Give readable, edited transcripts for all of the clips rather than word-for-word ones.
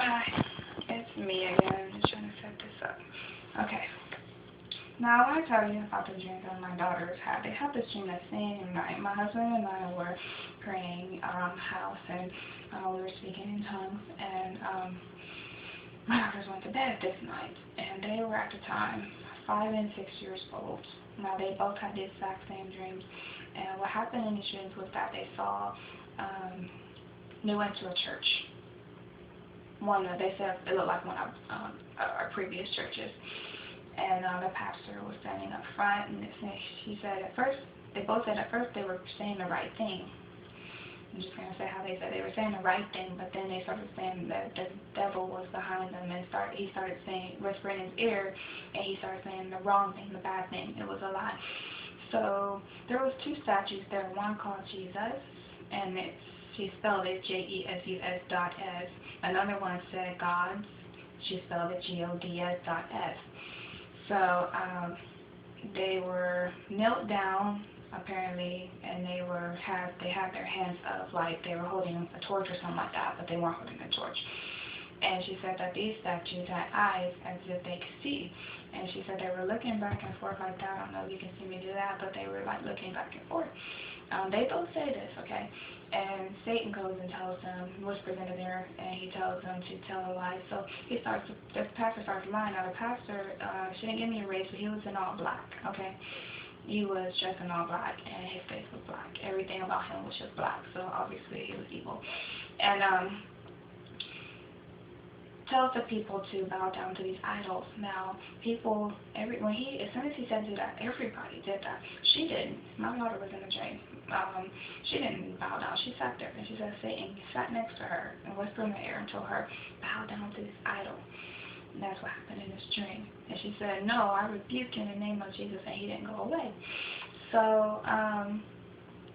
Hi, it's me again. I'm just trying to set this up. Okay. Now I want to tell you about the dream that my daughters had. They had this dream that same night. My husband and I were praying around the house, and we were speaking in tongues, and my daughters went to bed this night, and they were at the time 5 and 6 years old. Now they both had the exact same dreams, and what happened in these dreams was that they saw, they went to a church. They said it looked like one of our previous churches, and the pastor was standing up front, and she said they both said at first they were saying the right thing. I'm just going to say how they said they were saying the right thing, but then they started saying that the devil was behind them, and he started whispering in his ear, and he started saying the wrong thing, the bad thing. It was a lie. So there was two statues there, one called Jesus, and she spelled it Jesus.S. Another one said Gods. She spelled it Gods.S. So they were knelt down apparently, and they had their hands up like they were holding a torch or something like that, but they weren't holding a torch. And she said that these statues had eyes as if they could see. And she said they were looking back and forth like that. I don't know if you can see me do that, but they were like looking back and forth. They both say this, okay? And Satan goes and tells them, whispers in his ear, and he tells them to tell a lie. So the pastor starts lying. Now the pastor, she didn't give me a race, but he was in all black, okay? He was dressed in all black, and his face was black. Everything about him was just black, so obviously he was evil. And tells the people to bow down to these idols. Now, people, as soon as he said do that, everybody did that. She didn't. My daughter was in the dream. She didn't bow down. She sat there, and she said Satan sat next to her and whispered in her ear and told her, bow down to this idol. And that's what happened in this dream. And she said, no, I rebuke you in the name of Jesus, and he didn't go away. So,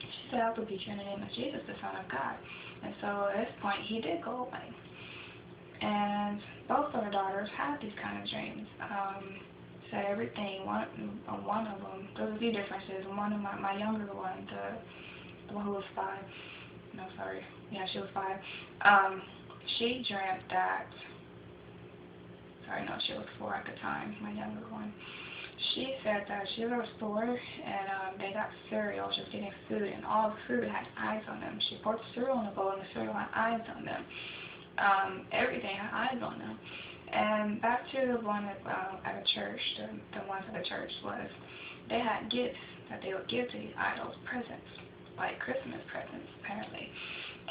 she said, I rebuke you in the name of Jesus, the Son of God. And so at this point, he did go away. And both of her daughters had these kind of dreams. Said everything. One of them, there was a few differences. One of my younger one, the one who was 5. No, sorry. Yeah, she was 5. She dreamt that. Sorry, no, she was 4 at the time. My younger one. She said that she was at a store, and they got cereal. She was getting food, and all the food had eyes on them. She poured the cereal in the bowl, and the cereal had eyes on them. Everything had eyes on them. And back to the one at a church, the ones at the church was, they had gifts that they would give to these idols, presents, like Christmas presents, apparently.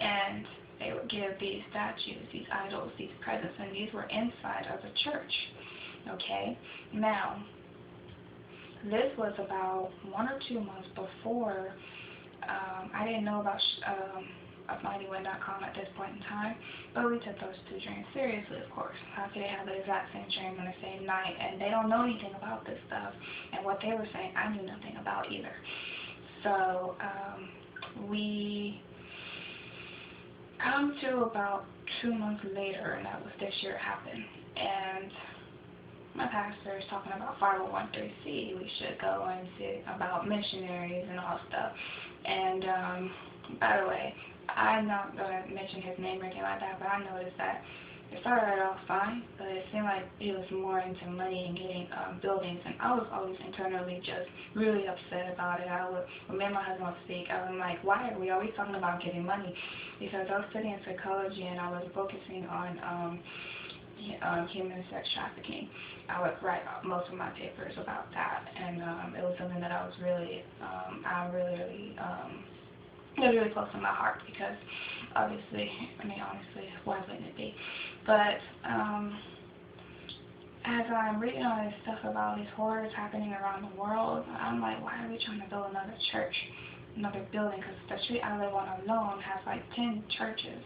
And they would give these statues, these idols, these presents, and these were inside of the church. Okay? Now, this was about 1 or 2 months before. I didn't know about amightywind.com at this point in time, but we took those two dreams seriously, of course. How could they have the exact same dream on the same night, and they don't know anything about this stuff, and what they were saying I knew nothing about either. So we come to about 2 months later, and that was this year happened, and my pastor is talking about 501(c)(3). We should go and see about missionaries and all stuff. And by the way, I'm not going to mention his name or anything like that, but I noticed that it started right off fine, but it seemed like he was more into money and getting buildings, and I was always internally just really upset about it. When me and my husband would speak, I was like, why are we always talking about getting money? Because I was studying psychology, and I was focusing on human sex trafficking. I would write most of my papers about that, and it was something that I was really, really close to my heart, because obviously, honestly, why wouldn't it be? But as I'm reading all this stuff about these horrors happening around the world, I'm like, why are we trying to build another church, another building? Because the street I live on alone has like 10 churches.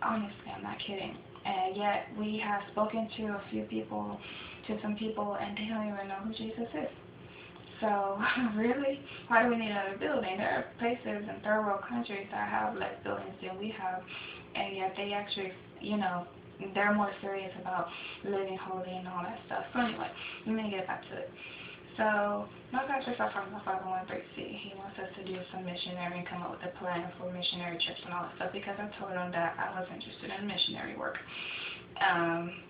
Honestly, I'm not kidding. And yet we have spoken to some people, and they don't even know who Jesus is. So, really? Why do we need another building? There are places in third world countries that have less buildings than we have, and yet they actually, they're more serious about living holy and all that stuff. So anyway, let me get back to it. So my pastor started talking about 501c. He wants us to do some missionary and come up with a plan for missionary trips and all that stuff, because I told him that I was interested in missionary work.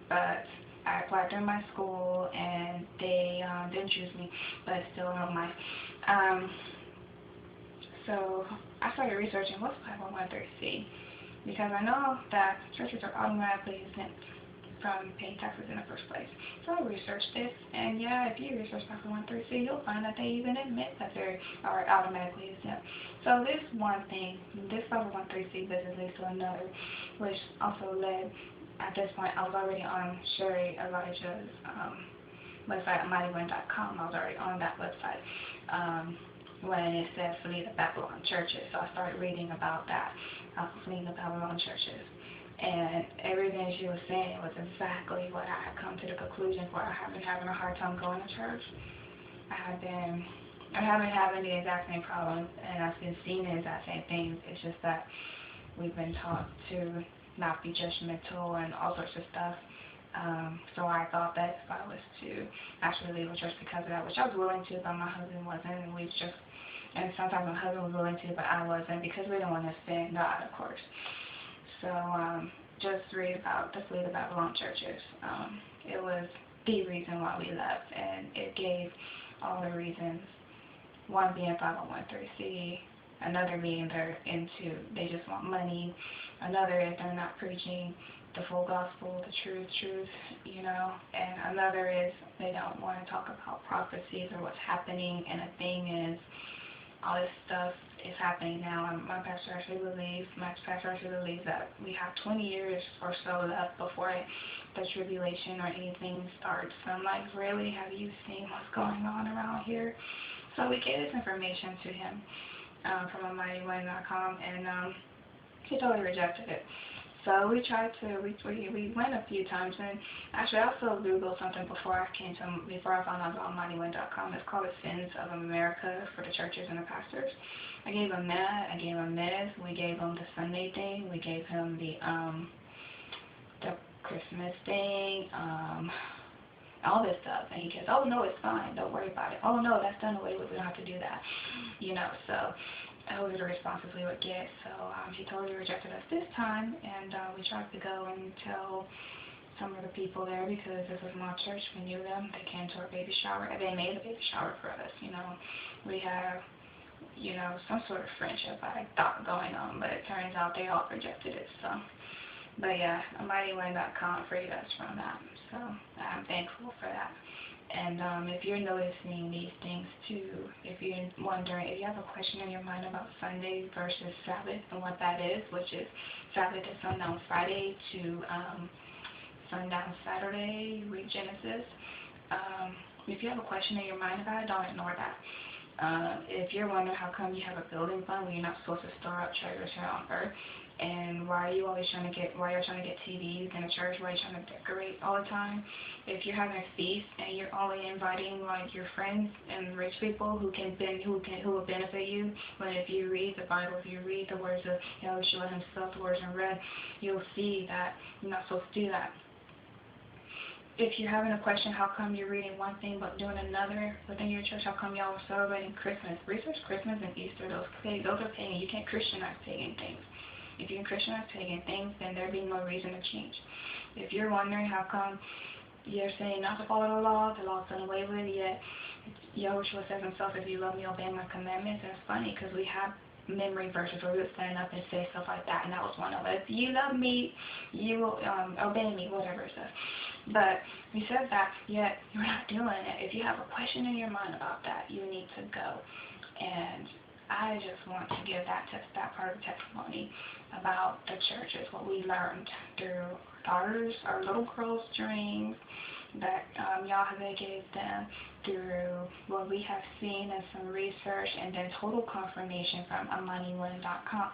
But I applied through my school and they didn't choose me, but still don't mind. So I started researching what's 501c, because I know that churches are automatically exempt from paying taxes in the first place. So I researched this, and yeah, if you research 501c, you'll find that they even admit that they are automatically exempt. So this one thing, this 501c business leads to another, which also led, at this point, I was already on Sherry Elijah's website, amightywind.com. I was already on that website when it said flee the Babylon churches. So I started reading about that, fleeing the Babylon churches. And everything she was saying was exactly what I had come to the conclusion for. I have been having a hard time going to church. I have been having the exact same problems, and I've been seeing the exact same things. It's just that we've been taught to not be judgmental and all sorts of stuff. So I thought that if I was to actually leave a church because of that, which I was willing to, but my husband wasn't, and sometimes my husband was willing to, but I wasn't, because we don't want to offend God, of course. So just read about the Flee the Babylon churches. It was the reason why we left, and it gave all the reasons. One being 501c, another being they just want money, another is they're not preaching the full gospel, the truth, and another is they don't want to talk about prophecies or what's happening, and the thing is, all this stuff is happening now, and my pastor actually believes that we have 20 years or so left before the tribulation or anything starts. So I'm like, really, have you seen what's going on around here? So we gave this information to him from amightywind.com, and he totally rejected it. So we we went a few times, and actually I also Googled something before I found out about amightywind.com. It's called the Sins of America for the churches and the pastors. I gave him that. I gave him this. We gave him the Sunday thing. We gave him the Christmas thing. All this stuff, and he goes, "Oh no, it's fine. Don't worry about it. Oh no, that's done away with. We don't have to do that." So those are the responses we would get. So he totally rejected us this time, and we tried to go and tell some of the people there, because this was my church. We knew them. They came to our baby shower, and they made a baby shower for us. We have some sort of friendship, I thought, going on, but it turns out they all rejected it. So, but yeah, amightywind.com freed us from that. So I'm thankful for that. And if you're noticing these things too, if you're wondering, if you have a question in your mind about Sunday versus Sabbath and what that is, which is Sabbath is sundown Friday to sundown Saturday, you read Genesis. If you have a question in your mind about it, don't ignore that. If you're wondering how come you have a building fund when you're not supposed to store up treasures here on earth, and why are you always trying to get TVs in a church, why are you trying to decorate all the time? If you're having a feast and you're only inviting like your friends and rich people who will benefit you, but if you read the Bible, if you read the words of Yahushua himself, the words in red, you'll see that you're not supposed to do that. If you're having a question, how come you're reading one thing but doing another within your church? How come y'all are celebrating Christmas? Research Christmas and Easter. Those are pagan. You can't Christianize pagan things. If you can Christianize pagan things, then there'd be no reason to change. If you're wondering how come you're saying not to follow the law's done away with, yet Yahushua says himself, if you love me, obey my commandments. And it's funny because we have memory verses where we would stand up and say stuff like that, and that was one of it. If you love me, you will obey me, whatever it says. But we said that, yet you're not doing it. If you have a question in your mind about that, you need to go. And I just want to give that part of the testimony about the churches, what we learned through our little girls' dreams that Yahweh gave them, through what we have seen and some research, and then total confirmation from amightywind.com,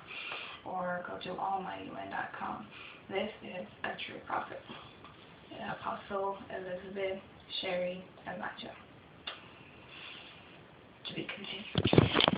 or go to almightywind.com. This is a true prophet. Apostle Elizabeth Sherry Elijah. To be continued.